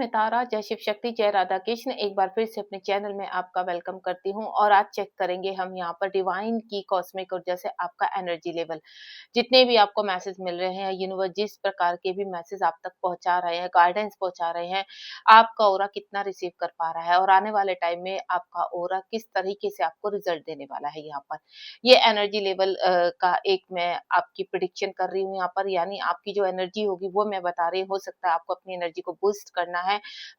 मैं तारा, जय शिव शक्ति, जय राधा कृष्ण। एक बार फिर से अपने चैनल में आपका वेलकम करती हूँ और आज चेक करेंगे हम यहाँ पर डिवाइन की कॉस्मिक ऊर्जा से आपका एनर्जी लेवल। जितने भी आपको मैसेज मिल रहे हैं, यूनिवर्स जिस प्रकार के भी मैसेज आप तक पहुँचा रहे हैं, गाइडेंस पहुँचा रहे हैं, आपका ऑरा कितना रिसीव कर पा रहा है और आने वाले टाइम में आपका ऑरा किस तरीके से आपको रिजल्ट देने वाला है यहाँ पर। ये एनर्जी लेवल का एक मैं आपकी प्रेडिक्शन कर रही हूँ यहाँ पर, यानी आपकी जो एनर्जी होगी वो मैं बता रही हूँ। हो सकता है आपको अपनी एनर्जी को बूस्ट करना है,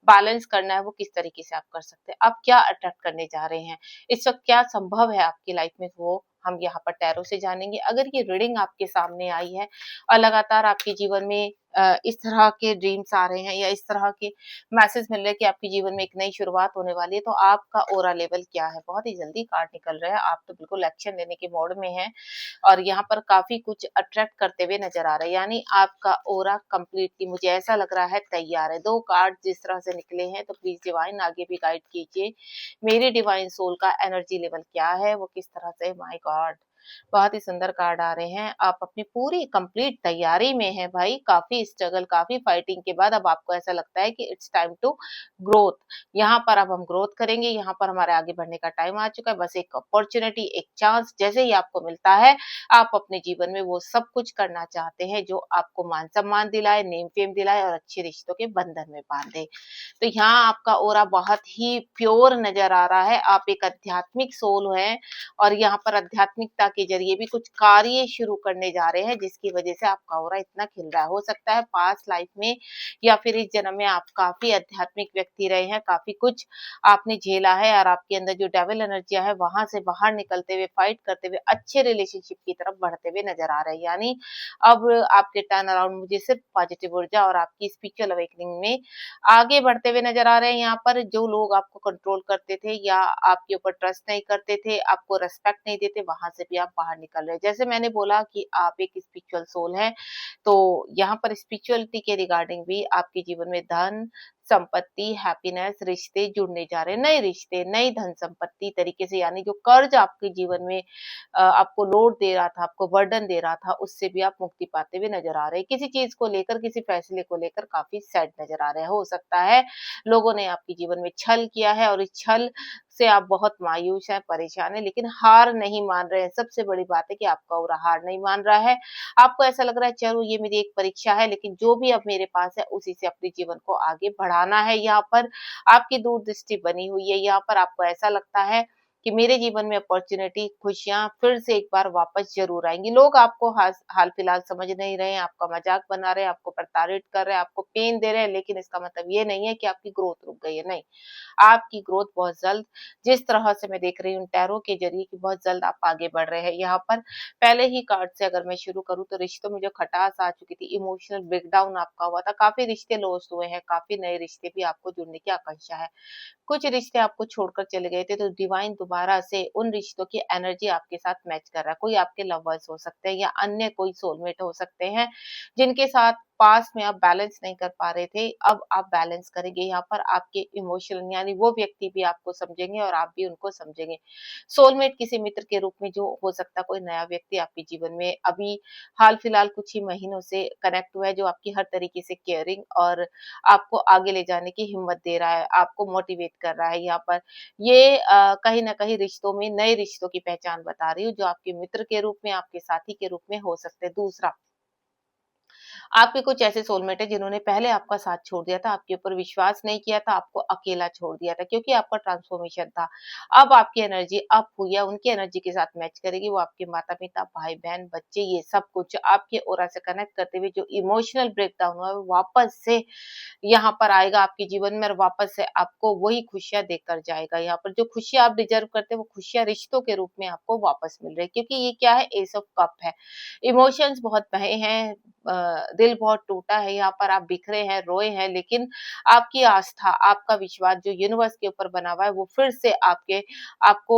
बैलेंस करना है, वो किस तरीके से आप कर सकते हैं। आप क्या अट्रैक्ट करने जा रहे हैं, इस वक़्त क्या संभव है आपकी लाइफ में, वो हम यहाँ पर टैरो से जानेंगे। अगर ये रीडिंग आपके सामने आई है और लगातार आपके जीवन में इस तरह के ड्रीम्स आ रहे हैं या इस तरह के मैसेज मिल रहे हैं कि आपके जीवन में एक नई शुरुआत होने वाली है, तो आपका ऑरा लेवल क्या है? बहुत ही जल्दी कार्ड निकल रहा है, आप तो बिल्कुल एक्शन लेने के मोड में हैं और यहाँ पर काफ़ी कुछ अट्रैक्ट करते हुए नज़र आ रहा है, यानी आपका ऑरा कंप्लीटली मुझे ऐसा लग रहा है तैयार है। 2 कार्ड जिस तरह से निकले हैं, तो प्लीज़ डिवाइन आगे भी गाइड कीजिए। मेरी डिवाइन सोल का एनर्जी लेवल क्या है, वो किस तरह से, माय गॉड! बहुत ही सुंदर कार्ड आ रहे हैं। आप अपनी पूरी कंप्लीट तैयारी में हैं भाई, काफ़ी स्ट्रगल, काफ़ी फाइटिंग के बाद अब आपको ऐसा लगता है कि इट्स टाइम टू ग्रोथ। यहाँ पर अब हम ग्रोथ करेंगे, यहाँ पर हमारे आगे बढ़ने का टाइम आ चुका है। बस एक अपॉर्च्युनिटी, एक चांस जैसे ही आपको मिलता है, आप अपने जीवन में वो सब कुछ करना चाहते हैं जो आपको मान-सम्मान दिलाए, नेम-फेम दिलाए और अच्छे रिश्तों के बंधन में बाँधे। तो यहाँ आपका ऑरा बहुत ही प्योर नज़र आ रहा है। आप एक आध्यात्मिक सोल हैं और यहाँ पर आध्यात्मिकता के ज़रिए भी कुछ कार्य शुरू करने जा रहे हैं, जिसकी वज़ह से आपका ऑरा इतना खिल रहा है। हो सकता है पास्ट लाइफ में या फिर इस जन्म में आप काफ़ी आध्यात्मिक व्यक्ति रहे हैं, काफ़ी कुछ आपने झेला है और आपके अंदर जो डेविल एनर्जियाँ है, वहाँ से बाहर निकलते हुए, फाइट करते हुए, अच्छे रिलेशनशिप की तरफ बढ़ते हुए नज़र आ रहे हैं। यानी अब आपके टर्न अराउंड मुझे सिर्फ पॉजिटिव ऊर्जा और आपकी स्पिरिचुअल अवेकनिंग में आगे बढ़ते हुए नज़र आ रहे हैं। यहाँ पर जो लोग आपको कंट्रोल करते थे या आपके ऊपर ट्रस्ट नहीं करते थे, आपको रिस्पेक्ट नहीं देते, वहाँ से भी आप बाहर निकल रहे हैं। जैसे मैंने बोला कि आप एक स्पिरिचुअल सोल हैं, तो यहाँ पर स्पिरिचुअलिटी के रिगार्डिंग भी आपके जीवन में धन, संपत्ति, हैप्पीनेस, रिश्ते जुड़ने जा रहे हैं। नए रिश्ते, नई धन संपत्ति तरीके से, यानी जो कर्ज आपके जीवन में आपको लोड दे रहा था, आपको बर्डन दे रहा था, उससे भी आप मुक्ति पाते हुए नज़र आ रहे हैं। किसी चीज़ को लेकर, किसी फैसले को लेकर काफ़ी सैड नज़र आ रहे हैं। हो सकता है लोगों ने आपके जीवन में छल किया है और इस छल से आप बहुत मायूस हैं, परेशान हैं, लेकिन हार नहीं मान रहे हैं। सबसे बड़ी बात है कि आपका ऑरा हार नहीं मान रहा है। आपको ऐसा लग रहा है चलो ये मेरी एक परीक्षा है, लेकिन जो भी अब मेरे पास है उसी से अपने जीवन को आगे बढ़ाना है। यहाँ पर आपकी दूरदृष्टि बनी हुई है। यहाँ पर आपको ऐसा लगता है कि मेरे जीवन में अपॉर्च्युनिटी, खुशियाँ फिर से एक बार वापस ज़रूर आएँगी। लोग आपको हाल-फिलहाल समझ नहीं रहे हैं, आपका मज़ाक बना रहे हैं, आपको प्रताड़ित कर रहे हैं, आपको पेन दे रहे हैं, लेकिन इसका मतलब ये नहीं है कि आपकी ग्रोथ रुक गई है, नहीं। आपकी ग्रोथ बहुत जल्द, जिस तरह से मैं देख रही हूँ टैरो के ज़रिए कि बहुत जल्द आप आगे बढ़ रहे हैं। यहाँ पर पहले ही कार्ड से अगर मैं शुरू करूँ तो रिश्तों में जो खटास आ चुकी थी, इमोशनल ब्रेकडाउन आपका हुआ था, काफ़ी रिश्ते लॉस्ट हुए हैं, काफ़ी नए रिश्ते भी आपको जुड़ने की आकांक्षा है। कुछ रिश्ते आपको छोड़कर चले गए थे, तो डिवाइन दोबारा से उन रिश्तों की एनर्जी आपके साथ मैच कर रहा है। कोई आपके लवर्स हो सकते हैं या अन्य कोई सोलमेट हो सकते हैं, जिनके साथ पास्ट में आप बैलेंस नहीं कर पा रहे थे, अब आप बैलेंस करेंगे। यहाँ पर आपके इमोशनल, यानी वो व्यक्ति भी आपको समझेंगे और आप भी उनको समझेंगे। सोलमेट किसी मित्र के रूप में जो हो सकता है, कोई नया व्यक्ति आपके जीवन में अभी हाल-फिलहाल कुछ ही महीनों से कनेक्ट हुआ है, जो आपकी हर तरीके से केयरिंग और आपको आगे ले जाने की हिम्मत दे रहा है, आपको मोटिवेट कर रहा है। यहाँ पर ये कहीं न कहीं रिश्तों में, नए रिश्तों की पहचान बता रही हूँ, जो आपके मित्र के रूप में, आपके साथी के रूप में हो सकते हैं। दूसरा, आपके कुछ ऐसे सोलमेट हैं जिन्होंने पहले आपका साथ छोड़ दिया था, आपके ऊपर विश्वास नहीं किया था, आपको अकेला छोड़ दिया था क्योंकि आपका ट्रांसफॉर्मेशन था। अब आपकी एनर्जी अप हुई है, उनकी एनर्जी के साथ मैच करेगी, वो आपके माता-पिता, भाई-बहन, बच्चे, ये सब कुछ आपके ऑरा से कनेक्ट करते हुए जो इमोशनल ब्रेकडाउन हुआ है, वो वापस से यहाँ पर आएगा आपके जीवन में और वापस से आपको वही खुशियाँ देकर जाएगा। यहाँ पर जो खुशियाँ आप डिज़र्व करते हैं, वो खुशियाँ रिश्तों के रूप में आपको वापस मिल रही है, क्योंकि ये क्या है, एस ऑफ कप है। इमोशंस बहुत बहे हैं, दिल बहुत टूटा है, यहाँ पर आप बिखरे हैं, रोए हैं, लेकिन आपकी आस्था, आपका विश्वास जो यूनिवर्स के ऊपर बना हुआ है, वो फिर से आपको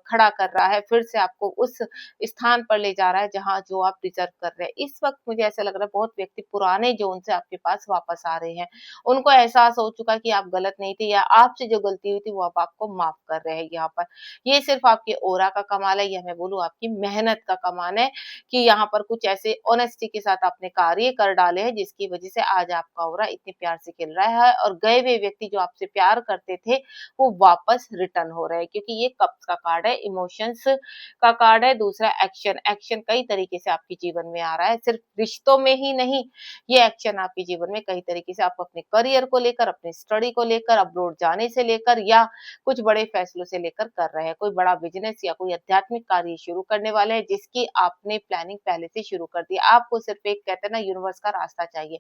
खड़ा कर रहा है, फिर से आपको उस स्थान पर ले जा रहा है जहाँ जो आप डिज़र्व कर रहे हैं। इस वक़्त मुझे ऐसा लग रहा है बहुत व्यक्ति पुराने ज़ोन से आपके पास वापस आ रहे हैं। उनको एहसास हो चुका है कि आप गलत नहीं थे या आपसे जो गलती हुई थी वो अब आपको माफ़ कर रहे हैं यहाँ पर। ये सिर्फ़ आपके ऑरा का कमाल है या मैं बोलूँ आपकी मेहनत का कमाल है कि यहाँ पर कुछ ऐसे ऑनेस्टी के साथ आप आपने कार्य कर डाले हैं जिसकी वजह से आज आपका ऑरा इतने प्यार से खिल रहा है और गए हुए व्यक्ति जो आपसे प्यार करते थे वो वापस रिटर्न हो रहे हैं, क्योंकि ये कप्स का कार्ड है, इमोशंस का कार्ड है। दूसरा एक्शन, एक्शन कई तरीके से आपके जीवन में आ रहा है, सिर्फ रिश्तों में ही नहीं, ये एक्शन आपके जीवन में कई तरीके से आप अपने करियर को लेकर, अपनी स्टडी को लेकर, अब्रॉड जाने से लेकर या कुछ बड़े फैसलों से लेकर कर रहे हैं। कोई बड़ा बिज़नेस या कोई आध्यात्मिक कार्य शुरू करने वाले हैं जिसकी आपने प्लानिंग पहले से शुरू कर दी। आपको सिर्फ एक कहते हैं ना यूनिवर्स का रास्ता चाहिए।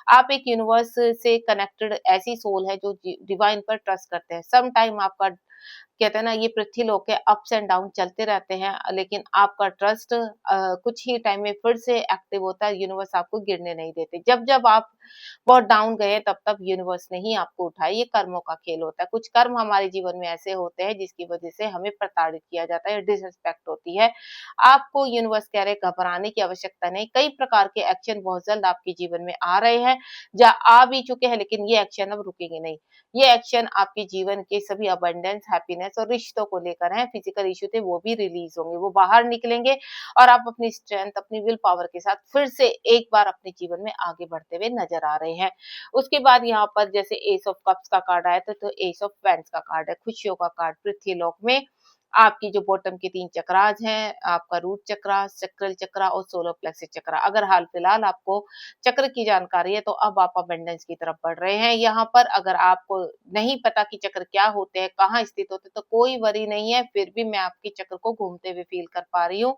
आप एक यूनिवर्स से कनेक्टेड ऐसी सोल है जो डिवाइन पर ट्रस्ट करते हैं। सम टाइम आपका कहते हैं ना ये पृथ्वी लोक के अप्स एंड डाउन चलते रहते हैं, लेकिन आपका ट्रस्ट कुछ ही टाइम में फिर से एक्टिव होता है, यूनिवर्स आपको गिरने नहीं देते। जब-जब आप बहुत डाउन गए तब-तब यूनिवर्स ने ही आपको उठाया, ये कर्मों का खेल होता है। कुछ कर्म हमारे जीवन में ऐसे होते हैं जिसकी वजह से हमें प्रताड़ित किया जाता है, डिसरिस्पेक्ट होती है। आपको यूनिवर्स कह रहे हैं घबराने की आवश्यकता नहीं, कई प्रकार के एक्शन बहुत जल्द आपके जीवन में आ रहे हैं, या आ भी चुके हैं, लेकिन ये एक्शन अब रुकेंगे नहीं। ये एक्शन आपके जीवन के सभी अबंडेंस, हैप्पीनेस और रिश्तों को लेकर हैं। फिजिकल इश्यू थे वो भी रिलीज होंगे, वो बाहर निकलेंगे और आप अपनी स्ट्रेंथ, अपनी विल पावर के साथ फिर से एक बार अपने जीवन में आगे बढ़ते हुए नजर आ रहे हैं। उसके बाद यहाँ पर जैसे एस ऑफ कप्स का कार्ड आया था, तो एस ऑफ पेंट्स का कार्ड है, खुशियों का कार्ड। पृथ्वी लोक में आपकी जो बॉटम के 3 चक्रास हैं, आपका रूट चक्रा, सैक्रल चक्रा और सोलर प्लेक्सस चक्रा। अगर हाल-फिलहाल आपको चक्र की जानकारी है, तो अब आप अबंडेंस की तरफ बढ़ रहे हैं। यहाँ पर अगर आपको नहीं पता कि चक्र क्या होते हैं, कहाँ स्थित होते हैं, तो कोई वरी नहीं है, फिर भी मैं आपके चक्र को घूमते हुए फ़ील कर पा रही हूँ।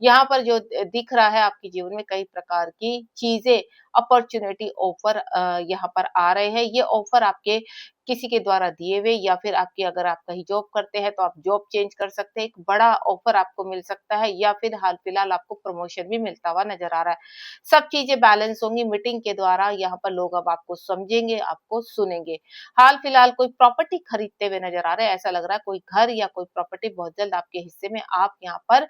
यहाँ पर जो दिख रहा है आपके जीवन में कई प्रकार की चीज़ें, अपॉर्च्युनिटी ऑफ़र यहाँ पर आ रहे हैं। ये ऑफ़र आपके किसी के द्वारा दिए हुए, या फिर आपकी अगर आप कहीं जॉब करते हैं तो आप जॉब चेंज कर सकते हैं, एक बड़ा ऑफर आपको मिल सकता है, या फिर हाल-फिलहाल आपको प्रमोशन भी मिलता हुआ नज़र आ रहा है। सब चीज़ें बैलेंस होंगी मीटिंग के द्वारा, यहाँ पर लोग अब आपको समझेंगे, आपको सुनेंगे। हाल-फिलहाल कोई प्रॉपर्टी खरीदते हुए नज़र आ रहे हैं, ऐसा लग रहा है कोई घर या कोई प्रॉपर्टी बहुत जल्द आपके हिस्से में आप यहाँ पर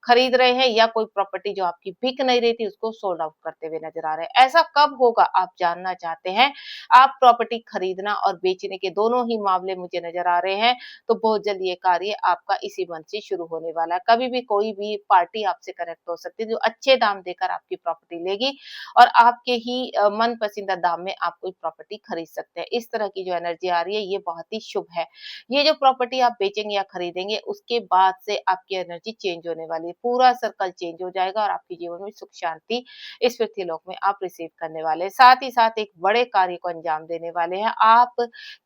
खरीद रहे हैं, या कोई प्रॉपर्टी जो आपकी बिक नहीं रही थी उसको सोल्ड आउट करते हुए नज़र आ रहे हैं। ऐसा कब होगा आप जानना चाहते हैं? आप प्रॉपर्टी खरीदना और बेचने के दोनों ही मामले मुझे नज़र आ रहे हैं, तो बहुत जल्द ये कार्य आपका इसी मंथ से शुरू होने वाला है। कभी भी कोई भी पार्टी आपसे कनेक्ट हो सकती है, जो अच्छे दाम देकर आपकी प्रॉपर्टी लेगी और आपके ही मन पसंदीदा दाम में आप कोई प्रॉपर्टी खरीद सकते हैं। इस तरह की जो एनर्जी आ रही है, ये बहुत ही शुभ है। ये जो प्रॉपर्टी आप बेचेंगे या खरीदेंगे, उसके बाद से आपकी एनर्जी चेंज होने वाली है। पूरा सर्कल चेंज हो जाएगा और आपके जीवन में सुख शांति इस पृथ्वी लोक में आप रिसीव करने वाले हैं। साथ ही साथ एक बड़े कार्य को अंजाम देने वाले हैं। आप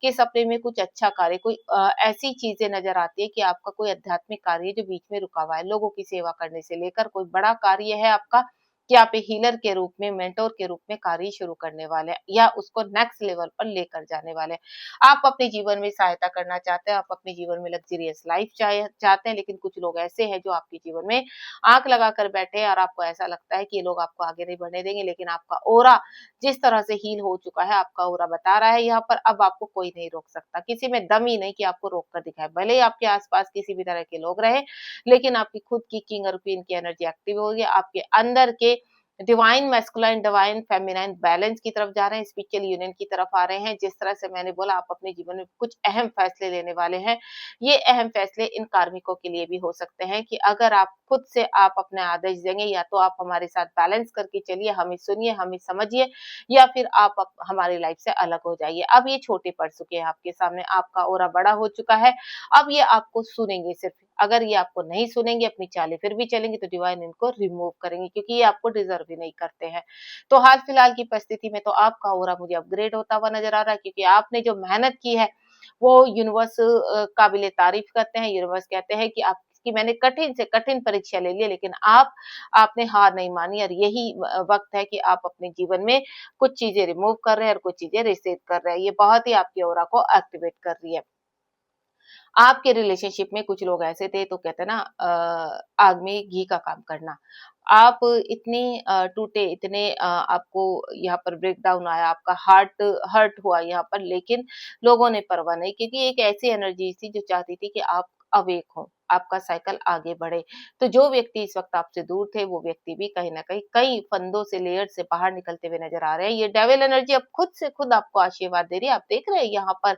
के सपने में कुछ अच्छा कार्य, कोई ऐसी चीज़ें नज़र आती है कि आपका कोई आध्यात्मिक कार्य जो बीच में रुका हुआ है, लोगों की सेवा करने से लेकर कोई बड़ा कार्य है आपका, कि आप एक हीलर के रूप में, मेंटर के रूप में कार्य शुरू करने वाले हैं, या उसको नेक्स्ट लेवल पर लेकर जाने वाले हैं। आप अपने जीवन में सहायता करना चाहते हैं, आप अपने जीवन में लग्ज़रियस लाइफ़ चाहते हैं, लेकिन कुछ लोग ऐसे हैं जो आपके जीवन में आँख लगाकर बैठे हैं और आपको ऐसा लगता है कि ये लोग आपको आगे नहीं बढ़ने देंगे, लेकिन आपका ऑरा जिस तरह से हील हो चुका है, आपका ऑरा बता रहा है यहाँ पर, अब आपको कोई नहीं रोक सकता। किसी में दम ही नहीं कि आपको रोक कर दिखाए। भले ही आपके आस-पास किसी भी तरह के लोग रहें, लेकिन आपकी खुद की किंग और क्वीन की एनर्जी एक्टिव होगी। आपके अंदर के divine masculine, divine feminine balance की तरफ जा रहे हैं, स्पिरिचुअल यूनियन की तरफ आ रहे हैं। जिस तरह से मैंने बोला, आप अपने जीवन में कुछ अहम फैसले लेने वाले हैं। ये अहम फैसले इन कार्मिकों के लिए भी हो सकते हैं कि अगर आप खुद से आप अपने आदेश देंगे, या तो आप हमारे साथ बैलेंस करके चलिए, हमें सुनिए, हमें समझिए, या फिर आप हमारी लाइफ से अलग हो जाइए। अब ये छोटे पड़ चुके हैं आपके सामने, आपका ऑरा बड़ा हो चुका है। अब ये आपको सुनेंगे सिर्फ। अगर ये आपको नहीं सुनेंगे, अपनी चालें फिर भी चलेंगे, तो डिवाइन इनको रिमूव करेंगे, क्योंकि ये आपको डिज़र्व ही नहीं करते हैं। तो हाल-फिलहाल की परिस्थिति में तो आपका ऑरा मुझे अपग्रेड होता हुआ नज़र आ रहा है, क्योंकि आपने जो मेहनत की है, वो यूनिवर्स काबिले तारीफ़ करते हैं। यूनिवर्स कहते हैं कि मैंने कठिन से कठिन परीक्षा ले ली, लेकिन आपने हार नहीं मानी, और यही वक़्त है कि आप अपने जीवन में कुछ चीज़ें रिमूव कर रहे हैं और कुछ चीज़ें रिसीव कर रहे हैं। ये बहुत ही आपके ऑरा को एक्टिवेट कर रही है। आपके रिलेशनशिप में कुछ लोग ऐसे थे, तो कहते हैं ना आग में घी का काम करना। आप इतने टूटे, इतने आपको यहाँ पर ब्रेकडाउन आया, आपका हार्ट हर्ट हुआ यहाँ पर, लेकिन लोगों ने परवाह नहीं, क्योंकि एक ऐसी एनर्जी थी जो चाहती थी कि आप अवेक हों, आपका साइकिल आगे बढ़े। तो जो व्यक्ति इस वक़्त आपसे दूर थे, वो व्यक्ति भी कहीं न कहीं कई फंदों से, लेयर से बाहर निकलते हुए नज़र आ रहे हैं। ये डेविल एनर्जी अब खुद से खुद आपको आशीर्वाद दे रही है। आप देख रहे हैं यहाँ पर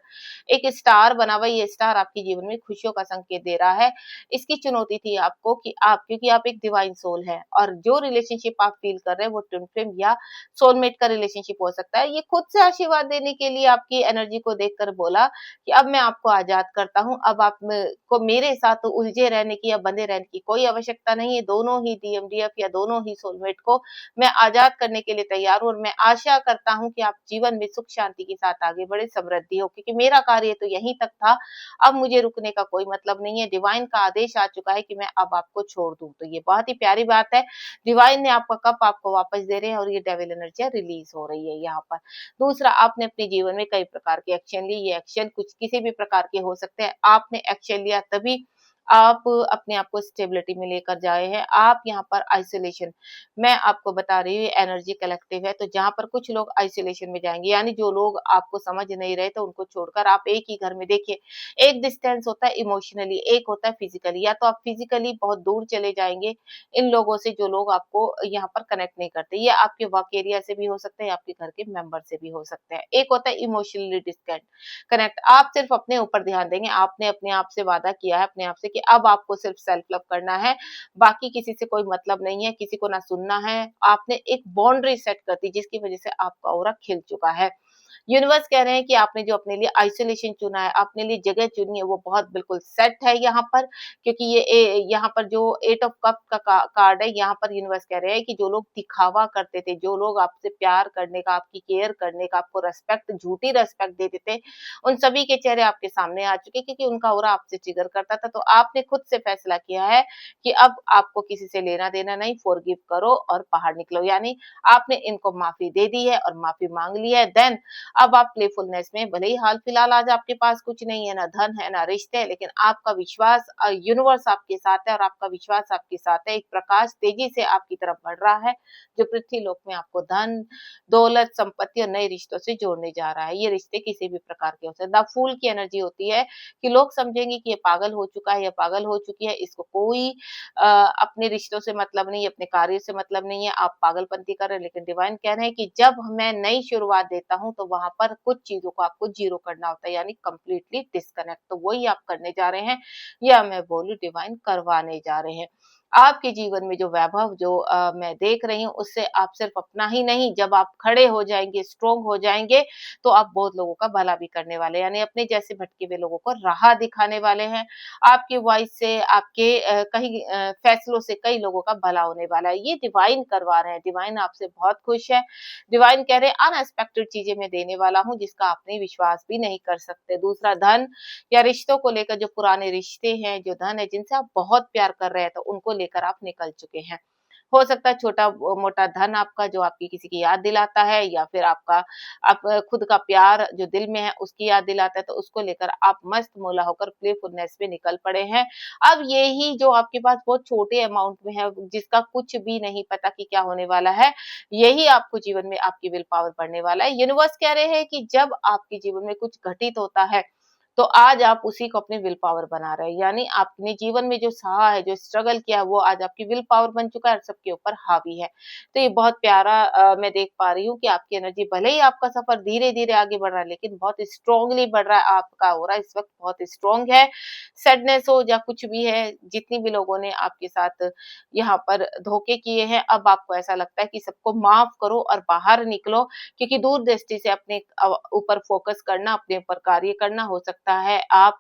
एक स्टार बना हुआ है, ये स्टार आपके जीवन में खुशियों का संकेत दे रहा है। इसकी चुनौती थी आपको कि आप, क्योंकि आप एक डिवाइन सोल हैं और जो रिलेशनशिप आप फ़ील कर रहे हैं वो ट्विन फ्लेम या सोलमेट का रिलेशनशिप हो सकता है। ये खुद से आशीर्वाद देने के लिए आपकी एनर्जी को देखकर बोला कि अब मैं आपको आज़ाद करता हूँ, अब आप म को मेरे साथ उलझे रहने की या बंधे रहने की कोई आवश्यकता नहीं है। दोनों ही डीएमडीएफ या दोनों ही सोलमेट को मैं आज़ाद करने के लिए तैयार हूँ और मैं आशा करता हूँ कि आप जीवन में सुख शांति के साथ आगे बढ़े, समृद्धि हो, क्योंकि मेरा कार्य तो यहीं तक था, अब मुझे रुकने का कोई मतलब नहीं है। डिवाइन का आदेश आ चुका है कि मैं अब आपको छोड़ दूँ। तो ये बहुत ही प्यारी बात है। डिवाइन ने आपका कप आपको वापस दे रहे हैं और ये डेविल एनर्जियाँ रिलीज़ हो रही है यहाँ पर। दूसरा, आपने अपने जीवन में कई प्रकार के एक्शन लिए, ये एक्शन कुछ किसी भी प्रकार के हो सकते हैं। आपने एक्शन लिया तभी आप अपने आप को स्टेबिलिटी में लेकर जाए हैं। आप यहाँ पर आइसोलेशन, मैं आपको बता रही हूँ एनर्जी कलेक्टिव है, तो जहाँ पर कुछ लोग आइसोलेशन में जाएँगे, यानी जो लोग आपको समझ नहीं रहे तो उनको छोड़कर आप एक ही घर में देखिए, एक डिस्टेंस होता है इमोशनली, एक होता है फिज़िकली, या तो आप फिज़िकली बहुत दूर चले जाएँगे इन लोगों से जो लोग आपको यहाँ पर कनेक्ट नहीं करते। ये आपके वर्क एरिया से भी हो सकते हैं, आपके घर के मेंबर से भी हो सकते हैं। एक होता है इमोशनली कनेक्ट, आप सिर्फ अपने ऊपर ध्यान देंगे। आपने अपने आप से वादा किया है अपने आप से कि अब आपको सिर्फ सेल्फ लव करना है, बाकी किसी से कोई मतलब नहीं है, किसी को ना सुनना है। आपने एक बाउंड्री सेट कर दी जिसकी वजह से आपका ऑरा खिल चुका है। यूनिवर्स कह रहे हैं कि आपने जो अपने लिए आइसोलेशन चुना है, अपने लिए जगह चुनी है, वो बहुत बिल्कुल सेट है यहाँ पर, क्योंकि ये यहाँ पर जो 8 ऑफ कप का कार्ड है, यहाँ पर यूनिवर्स कह रहे हैं कि जो लोग दिखावा करते थे, जो लोग आपसे प्यार करने का, आपकी केयर करने का, आपको रिस्पेक्ट, झूठी रिस्पेक्ट देते थे, उन सभी के चेहरे आपके सामने आ चुके हैं, क्योंकि उनका ऑरा आपसे ट्रिगर करता था। तो आपने खुद से फैसला किया है कि अब आपको किसी से लेना-देना नहीं, फॉरगिव करो और बाहर निकलो। यानी आपने इनको माफ़ी दे दी है और माफ़ी माँग ली है। देन अब आप प्लेफुलनेस में, भले ही हाल-फिलहाल आज आपके पास कुछ नहीं है, ना धन है, ना रिश्ते हैं, लेकिन आपका विश्वास यूनिवर्स आपके साथ है और आपका विश्वास आपके साथ है। एक प्रकाश तेज़ी से आपकी तरफ बढ़ रहा है, जो पृथ्वी लोक में आपको धन, दौलत, संपत्ति और नए रिश्तों से जोड़ने जा रहा है। ये रिश्ते किसी भी प्रकार के हो सकते हैं। द फूल की एनर्जी होती है कि लोग समझेंगे कि ये पागल हो चुका है या पागल हो चुकी है, इसको कोई अपने रिश्तों से मतलब नहीं है, अपने कार्य से मतलब नहीं है, आप पागलपंती कर रहे हैं। लेकिन डिवाइन कह रहे हैं कि जब मैं नई शुरुआत देता हूँ, तो वहाँ पर कुछ चीज़ों को आपको ज़ीरो करना होता है, यानी कंप्लीटली डिस्कनेक्ट। तो वही आप करने जा रहे हैं, या मैं बोलूँ डिवाइन करवाने जा रहे हैं। आपके जीवन में जो वैभव जो मैं देख रही हूँ, उससे आप सिर्फ अपना ही नहीं, जब आप खड़े हो जाएँगे, स्ट्रॉन्ग हो जाएँगे, तो आप बहुत लोगों का भला भी करने वाले हैं, यानी अपने जैसे भटके हुए लोगों को राह दिखाने वाले हैं। आपकी वॉइस से, आपके कहीं फैसलों से कई लोगों का भला होने वाला है। ये डिवाइन करवा रहे हैं, डिवाइन आपसे बहुत खुश है। डिवाइन कह रहे हैं अनएक्सपेक्टेड चीज़ें मैं देने वाला हूँ, जिसका आप नहीं विश्वास भी नहीं कर सकते। दूसरा, धन या रिश्तों को लेकर, जो पुराने रिश्ते हैं, जो धन है, जिनसे आप बहुत प्यार कर रहे हैं, तो उनको लेकर आप निकल चुके हैं। हो सकता है छोटा-मोटा धन आपका जो आपकी किसी की याद दिलाता है, या फिर आपका आप खुद का प्यार जो दिल में है उसकी याद दिलाता है, तो उसको लेकर आप मस्त-मौला होकर प्लेफुलनेस में निकल पड़े हैं। अब यही जो आपके पास बहुत छोटे अमाउंट में है, जिसका कुछ भी नहीं पता कि क्या होने वाला है, यही आपको जीवन में आपकी विल पावर बढ़ने वाला है। यूनिवर्स कह रहे हैं कि जब आपके जीवन में कुछ घटित होता है, तो आज आप उसी को अपनी विल पावर बना रहे हैं। यानी आपने जीवन में जो सहा है, जो स्ट्रगल किया है, वो आज आपकी विल पावर बन चुका है और सबके ऊपर हावी है। तो ये बहुत प्यारा मैं देख पा रही हूँ कि आपकी एनर्जी, भले ही आपका सफ़र धीरे-धीरे आगे बढ़ रहा है, लेकिन बहुत स्ट्रॉन्गली बढ़ रहा है। आपका ऑरा इस वक़्त बहुत स्ट्रॉन्ग है। सैडनेस हो या कुछ भी है, जितनी भी लोगों ने आपके साथ यहाँ पर धोखे किए हैं, अब आपको ऐसा लगता है कि सबको माफ़ करो और बाहर निकलो, क्योंकि दूरदृष्टि से अपने ऊपर फ़ोकस करना, अपने ऊपर कार्य करना। हो सकता है आप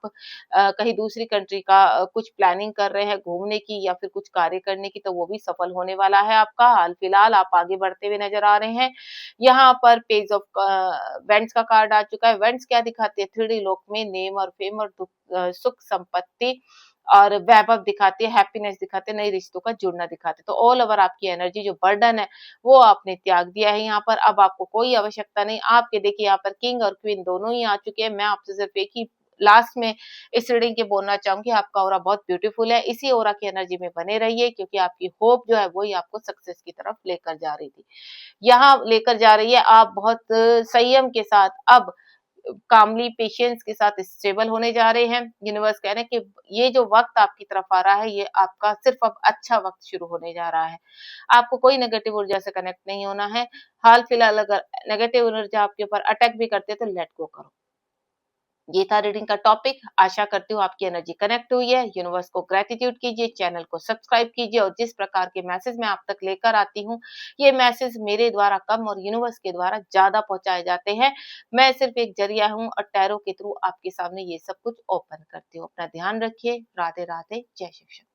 कहीं दूसरी कंट्री का कुछ प्लानिंग कर रहे हैं घूमने की या फिर कुछ कार्य करने की, तो वो भी सफल होने वाला है आपका। हाल-फिलहाल आप आगे बढ़ते हुए नज़र आ रहे हैं। यहाँ पर पेज ऑफ वेंड्स का कार्ड आ चुका है। वेंड्स क्या दिखाते हैं? 3D लोक में नेम और फेम और सुख संपत्ति और वैभव दिखाती है, हैप्पीनेस दिखाते हैं, नए रिश्तों का जुड़ना दिखाते हैं। तो ऑल ओवर आपकी एनर्जी जो बर्डन है, वो आपने त्याग दिया है यहाँ पर। अब आपको कोई आवश्यकता नहीं। आपके देखिए यहाँ पर किंग और क्वीन दोनों ही आ चुके हैं। मैं आपसे सिर्फ एक ही लास्ट में इस रीडिंग के बोलना चाहूँगी, आपका ऑरा बहुत ब्यूटीफुल है। इसी ऑरा की एनर्जी में बने रहिए, क्योंकि आपकी होप जो है, वही आपको सक्सेस की तरफ लेकर जा रही थी। यहाँ लेकर जा रही है। आप बहुत संयम के साथ अब कामली पेशेंस के साथ स्टेबल होने जा रहे हैं। यूनिवर्स कह रहे हैं कि ये जो वक़्त आपकी तरफ आ रहा है, ये आपका सिर्फ़ अब अच्छा वक़्त शुरू होने जा रहा है। आपको कोई नेगेटिव ऊर्जा से कनेक्ट नहीं होना है। हाल-फिलहाल अगर नेगेटिव ऊर्जा आपके ऊपर अटैक भी करते हैं तो लेट गो करो। ये था रीडिंग का टॉपिक। आशा करती हूँ आपकी एनर्जी कनेक्ट हुई है। यूनिवर्स को ग्रैटिट्यूड कीजिए, चैनल को सब्सक्राइब कीजिए और जिस प्रकार के मैसेज मैं आप तक लेकर आती हूँ, ये मैसेज मेरे द्वारा कम और यूनिवर्स के द्वारा ज़्यादा पहुँचाए जाते हैं। मैं सिर्फ़ एक ज़रिया हूँ और टैरो के थ्रू आपके सामने ये सब कुछ ओपन करती हूँ। अपना ध्यान रखिए। राधे-राधे। जय शिव शंकर।